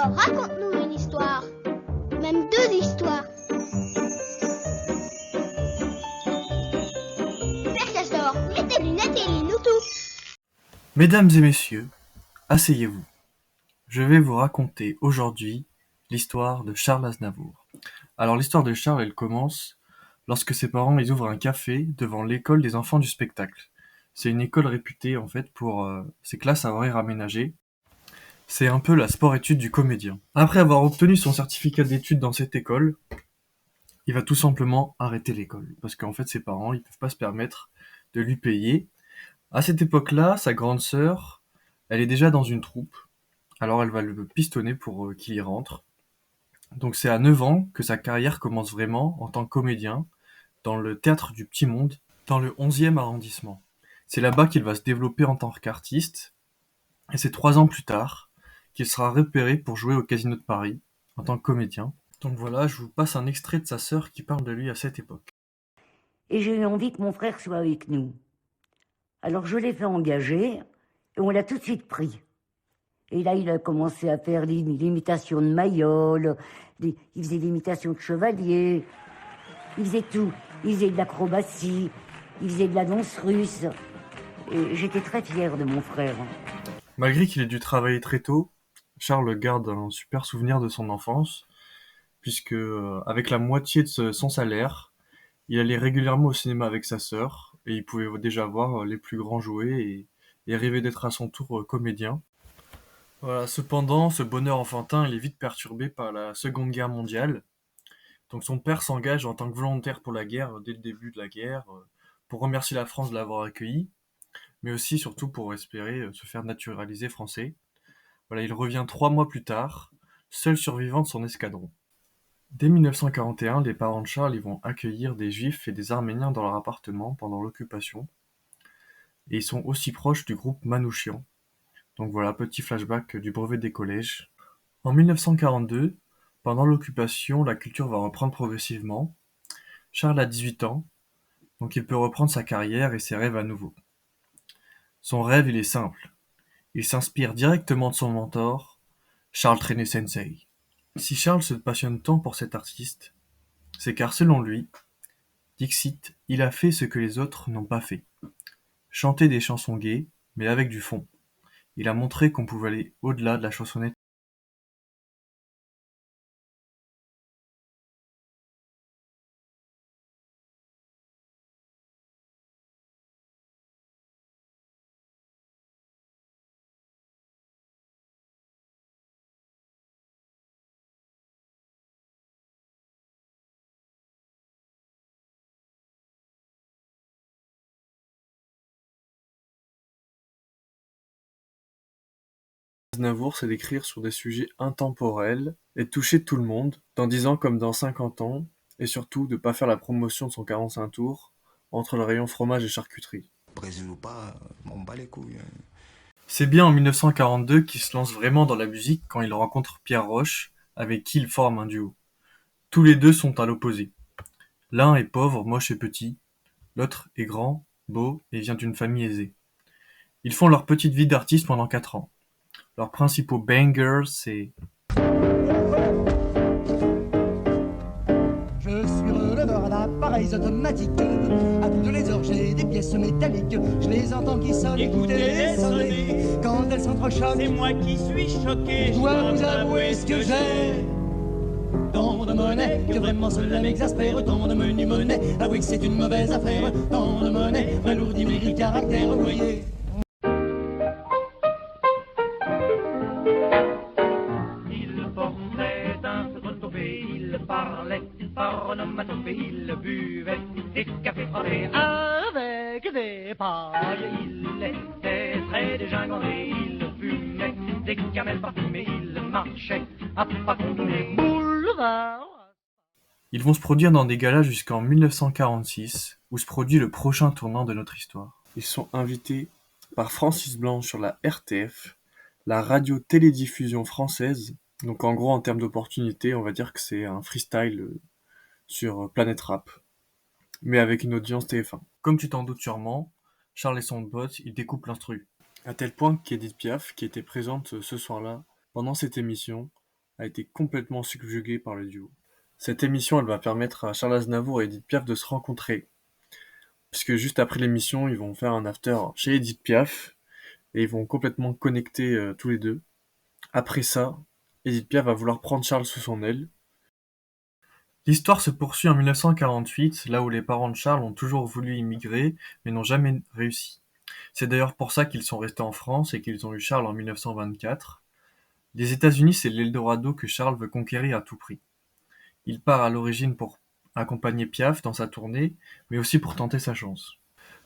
Alors raconte-nous une histoire, même deux histoires. Père Castor, mets tes lunettes et lis-nous tout. Mesdames et messieurs, asseyez-vous. Je vais vous raconter aujourd'hui l'histoire de Charles Aznavour. Alors l'histoire de Charles, elle commence lorsque ses parents ils ouvrent un café devant l'école des enfants du spectacle. C'est une école réputée en fait pour ses classes à horaires aménagés. C'est un peu la sport-études du comédien. Après avoir obtenu son certificat d'études dans cette école, il va tout simplement arrêter l'école. Parce qu'en fait ses parents ils peuvent pas se permettre de lui payer. À cette époque-là, sa grande sœur, elle est déjà dans une troupe. Alors elle va le pistonner pour qu'il y rentre. Donc c'est à 9 ans que sa carrière commence vraiment en tant que comédien dans le théâtre du Petit Monde, dans le 11e arrondissement. C'est là-bas qu'il va se développer en tant qu'artiste, et c'est 3 ans plus tard qu'il sera repéré pour jouer au Casino de Paris en tant que comédien. Donc voilà, je vous passe un extrait de sa sœur qui parle de lui à cette époque. Et j'ai eu envie que mon frère soit avec nous. Alors je l'ai fait engager, et on l'a tout de suite pris. Et là, il a commencé à faire l'imitation de Mayol, il faisait l'imitation de Chevalier, il faisait tout. Il faisait de l'acrobatie, il faisait de la danse russe. Et j'étais très fière de mon frère. Malgré qu'il ait dû travailler très tôt, Charles garde un super souvenir de son enfance, puisque avec la moitié de son salaire, il allait régulièrement au cinéma avec sa sœur, et il pouvait déjà voir les plus grands jouer et rêver d'être à son tour comédien. Voilà, cependant, ce bonheur enfantin, il est vite perturbé par la Seconde Guerre mondiale. Donc son père s'engage en tant que volontaire pour la guerre dès le début de la guerre, pour remercier la France de l'avoir accueilli, mais aussi surtout pour espérer se faire naturaliser français. Voilà, il revient 3 mois plus tard, seul survivant de son escadron. Dès 1941, les parents de Charles ils vont accueillir des Juifs et des Arméniens dans leur appartement pendant l'occupation, et ils sont aussi proches du groupe Manouchian. Donc voilà, petit flashback du brevet des collèges. En 1942, pendant l'occupation, la culture va reprendre progressivement. Charles a 18 ans, donc il peut reprendre sa carrière et ses rêves à nouveau. Son rêve, il est simple. Il s'inspire directement de son mentor, Charles Trenet Sensei. Si Charles se passionne tant pour cet artiste, c'est car selon lui, Dixit, il a fait ce que les autres n'ont pas fait. Chanter des chansons gaies, mais avec du fond. Il a montré qu'on pouvait aller au-delà de la chansonnette. Aznavour, c'est d'écrire sur des sujets intemporels et de toucher tout le monde, dans 10 ans comme dans 50 ans, et surtout de pas faire la promotion de son 45 tours entre le rayon fromage et charcuterie. Brésil ou pas, on bat les couilles. C'est bien en 1942 qu'il se lance vraiment dans la musique quand il rencontre Pierre Roche, avec qui il forme un duo. Tous les deux sont à l'opposé. L'un est pauvre, moche et petit, l'autre est grand, beau et vient d'une famille aisée. Ils font leur petite vie d'artiste pendant 4 ans. Leurs principaux bangers, c'est Je suis releveur d'appareils automatiques. À toutes les heures, j'ai des pièces métalliques. Je les entends qui sonnent, écoutez-les sonner. Quand elles s'entrechoquent, C'est moi qui suis choqué. je dois vous avouer ce que j'ai. Tant de monnaie que vraiment cela m'exaspère. Tant de menu monnaie, avouez que c'est une mauvaise affaire. Tant de monnaie m'alourdit mes gris caractères, vous voyez. Il portait un feutre toupé, il parlait par onomatopée, il buvait des cafés frappés avec des pailles. Il était très dégingandé, il fumait des camels parfumés, il marchait à pas combiner. Boulevard. Ils vont se produire dans des galas jusqu'en 1946, où se produit le prochain tournant de notre histoire. Ils sont invités par Francis Blanche sur la RTF, la radio-télédiffusion française. Donc en gros, en termes d'opportunités, on va dire que c'est un freestyle sur Planète Rap, mais avec une audience TF1. Comme tu t'en doutes sûrement, Charles et son pote, ils découpent l'instru. À tel point qu'Edith Piaf, qui était présente ce soir-là, pendant cette émission, a été complètement subjugué par le duo. Cette émission, elle va permettre à Charles Aznavour et Édith Piaf de se rencontrer. Puisque juste après l'émission, ils vont faire un after chez Édith Piaf et ils vont complètement connecter tous les deux. Après ça, Édith Piaf va vouloir prendre Charles sous son aile. L'histoire se poursuit en 1948, là où les parents de Charles ont toujours voulu immigrer, mais n'ont jamais réussi. C'est d'ailleurs pour ça qu'ils sont restés en France et qu'ils ont eu Charles en 1924. Les États-Unis, c'est l'Eldorado que Charles veut conquérir à tout prix. Il part à l'origine pour accompagner Piaf dans sa tournée, mais aussi pour tenter sa chance.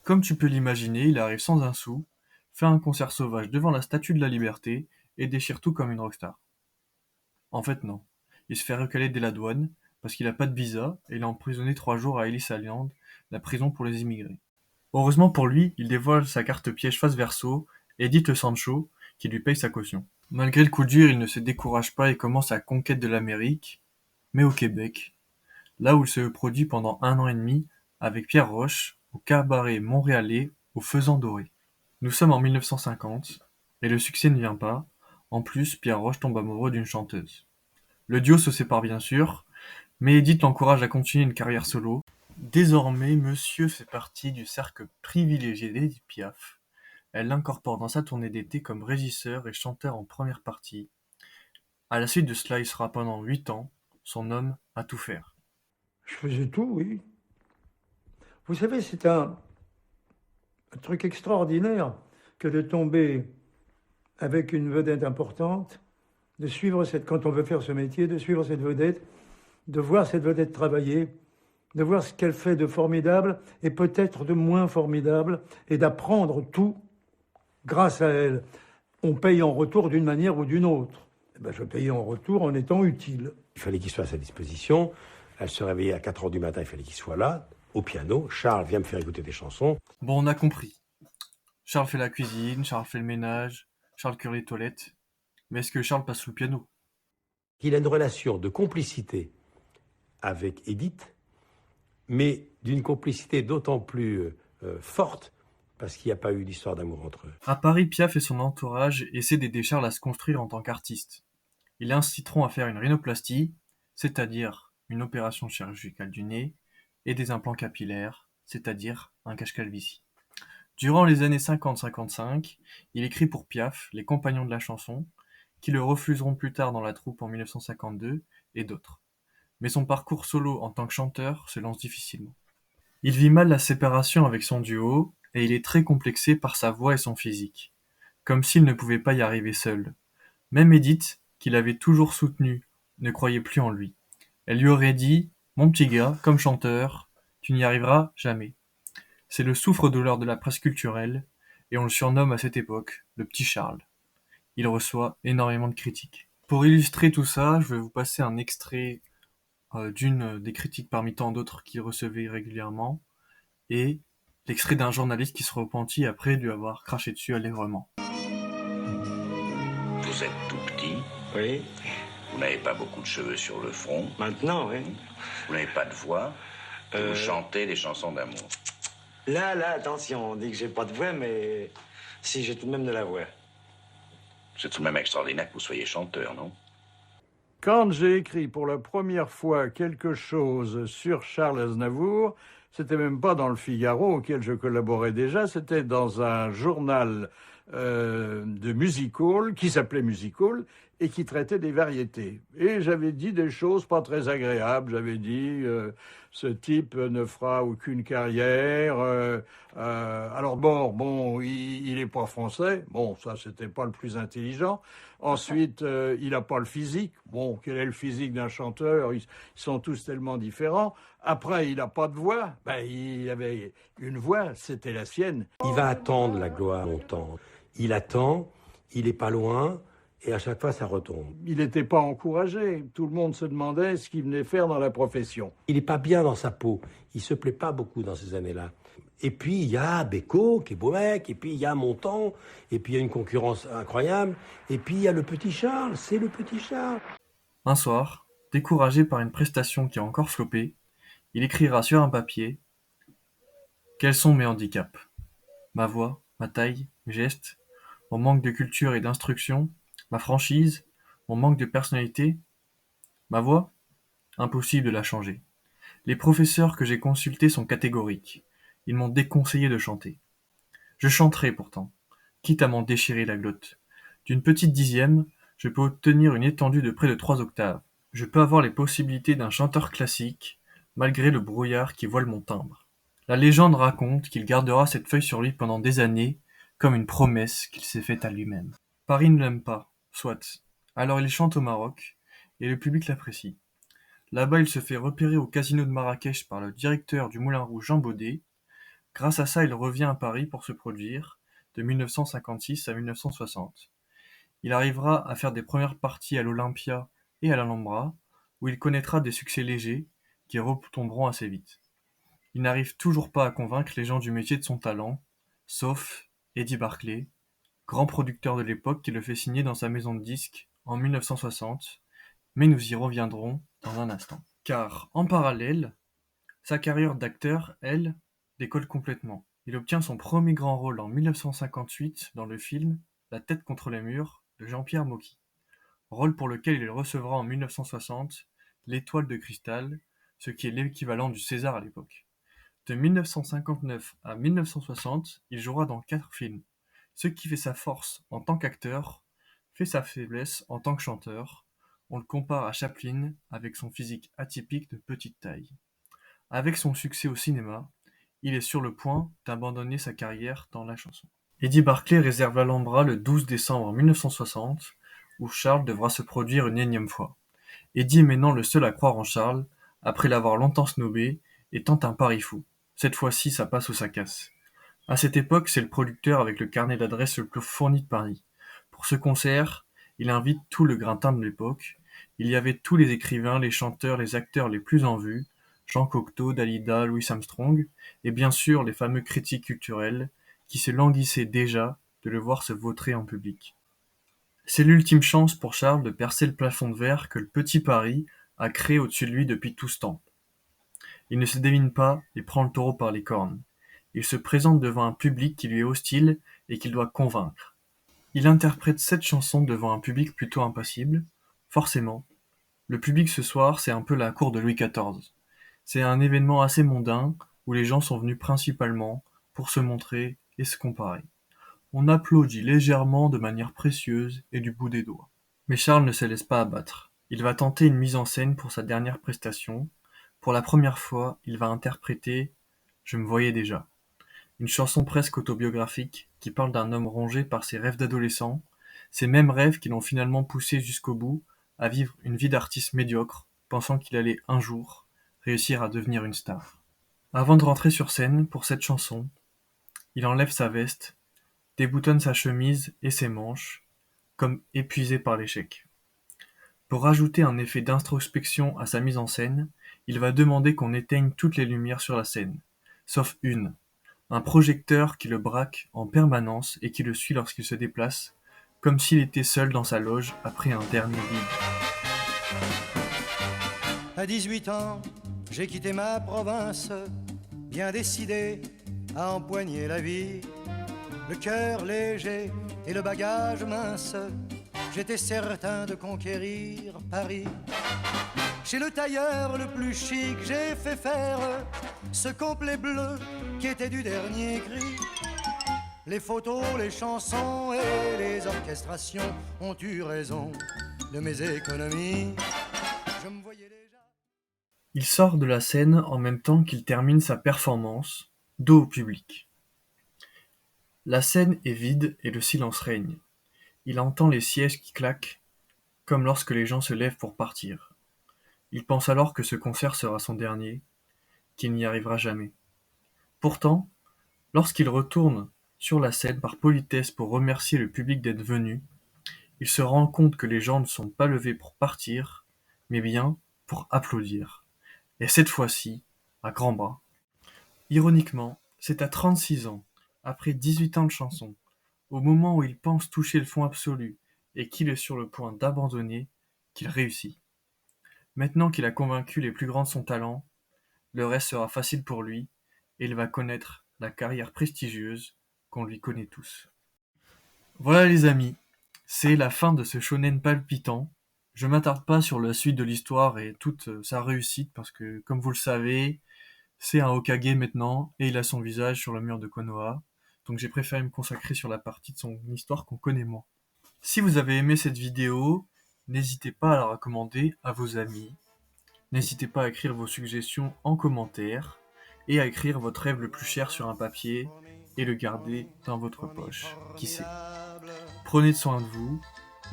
Comme tu peux l'imaginer, il arrive sans un sou, fait un concert sauvage devant la Statue de la Liberté et déchire tout comme une rockstar. En fait, non. Il se fait recaler dès la douane, parce qu'il n'a pas de visa, et il est emprisonné 3 jours à Ellis Island, la prison pour les immigrés. Heureusement pour lui, il dévoile sa carte piège face verso, Edith Sancho, qui lui paye sa caution. Malgré le coup dur, il ne se décourage pas et commence sa conquête de l'Amérique, mais au Québec, là où il se produit pendant 1 an et demi avec Pierre Roche, au cabaret montréalais, au Faisan Doré. Nous sommes en 1950, et le succès ne vient pas. En plus, Pierre Roche tombe amoureux d'une chanteuse. Le duo se sépare bien sûr, mais Edith l'encourage à continuer une carrière solo. Désormais, Monsieur fait partie du cercle privilégié d'Edith Piaf. Elle l'incorpore dans sa tournée d'été comme régisseur et chanteur en première partie. À la suite de cela, il sera pendant 8 ans son homme à tout faire. Je faisais tout, oui. Vous savez, c'est un truc extraordinaire que de tomber avec une vedette importante, de suivre quand on veut faire ce métier, de suivre cette vedette, de voir cette vedette travailler, de voir ce qu'elle fait de formidable et peut-être de moins formidable, et d'apprendre tout grâce à elle. On paye en retour d'une manière ou d'une autre. Eh ben, je payais en retour en étant utile. Il fallait qu'il soit à sa disposition. Elle se réveillait à 4h du matin, il fallait qu'il soit là, au piano. Charles vient me faire écouter des chansons. Bon, on a compris. Charles fait la cuisine, Charles fait le ménage, Charles cure les toilettes. Mais est-ce que Charles passe sous le piano? Il a une relation de complicité avec Edith, mais d'une complicité d'autant plus forte parce qu'il n'y a pas eu d'histoire d'amour entre eux. À Paris, Piaf et son entourage essaient d'aider Charles à se construire en tant qu'artiste. Ils l'inciteront à faire une rhinoplastie, c'est-à-dire une opération chirurgicale du nez, et des implants capillaires, c'est-à-dire un cache-calvitie. Durant les années 50-55, il écrit pour Piaf, les Compagnons de la chanson, qui le refuseront plus tard dans la troupe en 1952, et d'autres. Mais son parcours solo en tant que chanteur se lance difficilement. Il vit mal la séparation avec son duo, et il est très complexé par sa voix et son physique, comme s'il ne pouvait pas y arriver seul. Même Edith, qui l'avait toujours soutenu, ne croyait plus en lui. Elle lui aurait dit « Mon petit gars, comme chanteur, tu n'y arriveras jamais ». C'est le souffre-douleur de la presse culturelle, et on le surnomme à cette époque le Petit Charles. Il reçoit énormément de critiques. Pour illustrer tout ça, je vais vous passer un extrait d'une des critiques parmi tant d'autres qu'il recevait régulièrement, et l'extrait d'un journaliste qui se repentit après lui avoir craché dessus allègrement. Vous êtes tout petit. Oui. Vous n'avez pas beaucoup de cheveux sur le front. Maintenant, oui. Vous n'avez pas de voix. Vous chantez des chansons d'amour. Là, attention, on dit que j'ai pas de voix, mais si, j'ai tout de même de la voix. C'est tout de même extraordinaire que vous soyez chanteur, non? Quand j'ai écrit pour la première fois quelque chose sur Charles Aznavour, c'était même pas dans le Figaro auquel je collaborais déjà, c'était dans un journal de music hall qui s'appelait Music Hall et qui traitait des variétés. Et j'avais dit des choses pas très agréables. J'avais dit ce type ne fera aucune carrière. Alors bon, il est pas français. Bon, ça c'était pas le plus intelligent. Ensuite, il a pas le physique. Bon, quel est le physique d'un chanteur? Ils sont tous tellement différents. Après, il a pas de voix. Ben, il avait une voix, c'était la sienne. Il va attendre la gloire longtemps. Il attend, il est pas loin, et à chaque fois, ça retombe. Il n'était pas encouragé. Tout le monde se demandait ce qu'il venait faire dans la profession. Il n'est pas bien dans sa peau. Il se plaît pas beaucoup dans ces années-là. Et puis, il y a Beko, qui est beau mec, et puis il y a Montand, et puis il y a une concurrence incroyable, et puis il y a le petit Charles, c'est le petit Charles. Un soir, découragé par une prestation qui a encore floppé, il écrira sur un papier « Quels sont mes handicaps ? Ma voix, ma taille, mes gestes, mon manque de culture et d'instruction, ma franchise, Mon manque de personnalité? Ma voix? Impossible de la changer. Les professeurs que j'ai consultés sont catégoriques. Ils m'ont déconseillé de chanter. Je chanterai pourtant, quitte à m'en déchirer la glotte. D'une petite dixième, je peux obtenir une étendue de près de 3 octaves. Je peux avoir les possibilités d'un chanteur classique, malgré le brouillard qui voile mon timbre. La légende raconte qu'il gardera cette feuille sur lui pendant des années, comme une promesse qu'il s'est faite à lui-même. Paris ne l'aime pas, soit. Alors il chante au Maroc, et le public l'apprécie. Là-bas, il se fait repérer au casino de Marrakech par le directeur du Moulin Rouge Jean Baudet. Grâce à ça, il revient à Paris pour se produire, de 1956 à 1960. Il arrivera à faire des premières parties à l'Olympia et à l'Alhambra, où il connaîtra des succès légers, qui retomberont assez vite. Il n'arrive toujours pas à convaincre les gens du métier de son talent, sauf Eddie Barclay, grand producteur de l'époque qui le fait signer dans sa maison de disques en 1960, mais nous y reviendrons dans un instant. Car, en parallèle, sa carrière d'acteur, elle, décolle complètement. Il obtient son premier grand rôle en 1958 dans le film La tête contre les murs de Jean-Pierre Mocky, rôle pour lequel il recevra en 1960 l'Étoile de cristal, ce qui est l'équivalent du César à l'époque. De 1959 à 1960, il jouera dans 4 films. Ce qui fait sa force en tant qu'acteur, fait sa faiblesse en tant que chanteur. On le compare à Chaplin avec son physique atypique de petite taille. Avec son succès au cinéma, il est sur le point d'abandonner sa carrière dans la chanson. Eddie Barclay réserve l'Alhambra le 12 décembre 1960, où Charles devra se produire une énième fois. Eddie est maintenant le seul à croire en Charles, après l'avoir longtemps snobé, et tente un pari fou. Cette fois-ci, ça passe ou ça casse. À cette époque, c'est le producteur avec le carnet d'adresses le plus fourni de Paris. Pour ce concert, il invite tout le gratin de l'époque. Il y avait tous les écrivains, les chanteurs, les acteurs les plus en vue, Jean Cocteau, Dalida, Louis Armstrong, et bien sûr les fameux critiques culturels, qui se languissaient déjà de le voir se vautrer en public. C'est l'ultime chance pour Charles de percer le plafond de verre que le petit Paris a créé au-dessus de lui depuis tout ce temps. Il ne se démine pas et prend le taureau par les cornes. Il se présente devant un public qui lui est hostile et qu'il doit convaincre. Il interprète 7 chansons devant un public plutôt impassible. Forcément, le public ce soir, c'est un peu la cour de Louis XIV. C'est un événement assez mondain où les gens sont venus principalement pour se montrer et se comparer. On applaudit légèrement de manière précieuse et du bout des doigts. Mais Charles ne se laisse pas abattre. Il va tenter une mise en scène pour sa dernière prestation. Pour la première fois, il va interpréter « Je me voyais déjà ». Une chanson presque autobiographique qui parle d'un homme rongé par ses rêves d'adolescent, ces mêmes rêves qui l'ont finalement poussé jusqu'au bout à vivre une vie d'artiste médiocre, pensant qu'il allait un jour réussir à devenir une star. Avant de rentrer sur scène pour cette chanson, il enlève sa veste, déboutonne sa chemise et ses manches, comme épuisé par l'échec. Pour ajouter un effet d'introspection à sa mise en scène, il va demander qu'on éteigne toutes les lumières sur la scène, sauf une, un projecteur qui le braque en permanence et qui le suit lorsqu'il se déplace, comme s'il était seul dans sa loge après un dernier vide. À 18 ans, j'ai quitté ma province, bien décidé à empoigner la vie. Le cœur léger et le bagage mince, j'étais certain de conquérir Paris. Chez le tailleur le plus chic, j'ai fait faire ce complet bleu qui était du dernier cri. Les photos, les chansons et les orchestrations ont eu raison de mes économies. Je me voyais déjà. Il sort de la scène en même temps qu'il termine sa performance, dos au public. La scène est vide et le silence règne. Il entend les sièges qui claquent, comme lorsque les gens se lèvent pour partir. Il pense alors que ce concert sera son dernier, qu'il n'y arrivera jamais. Pourtant, lorsqu'il retourne sur la scène par politesse pour remercier le public d'être venu, il se rend compte que les gens ne sont pas levés pour partir, mais bien pour applaudir. Et cette fois-ci, à grands bras. Ironiquement, c'est à 36 ans, après 18 ans de chanson, au moment où il pense toucher le fond absolu et qu'il est sur le point d'abandonner, qu'il réussit. Maintenant qu'il a convaincu les plus grands de son talent, le reste sera facile pour lui et il va connaître la carrière prestigieuse qu'on lui connaît tous. Voilà les amis, c'est la fin de ce shonen palpitant Je m'attarde pas sur la suite de l'histoire et toute sa réussite parce que, comme vous le savez, c'est un Hokage maintenant et il a son visage sur le mur de Konoha. Donc j'ai préféré me consacrer sur la partie de son histoire qu'on connaît moins. Si vous avez aimé cette vidéo, n'hésitez pas à la recommander à vos amis. N'hésitez pas à écrire vos suggestions en commentaire et à écrire votre rêve le plus cher sur un papier et le garder dans votre poche. Qui sait? Prenez soin de vous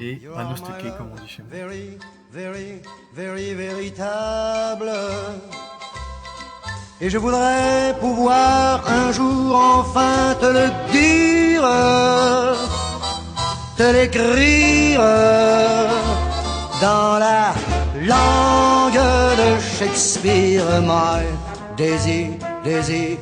et à nosteke comme on dit chez moi. Very, very, very véritable. Et je voudrais pouvoir un jour enfin te le dire, te l'écrire dans la langue de Shakespeare. My Daisy, Daisy,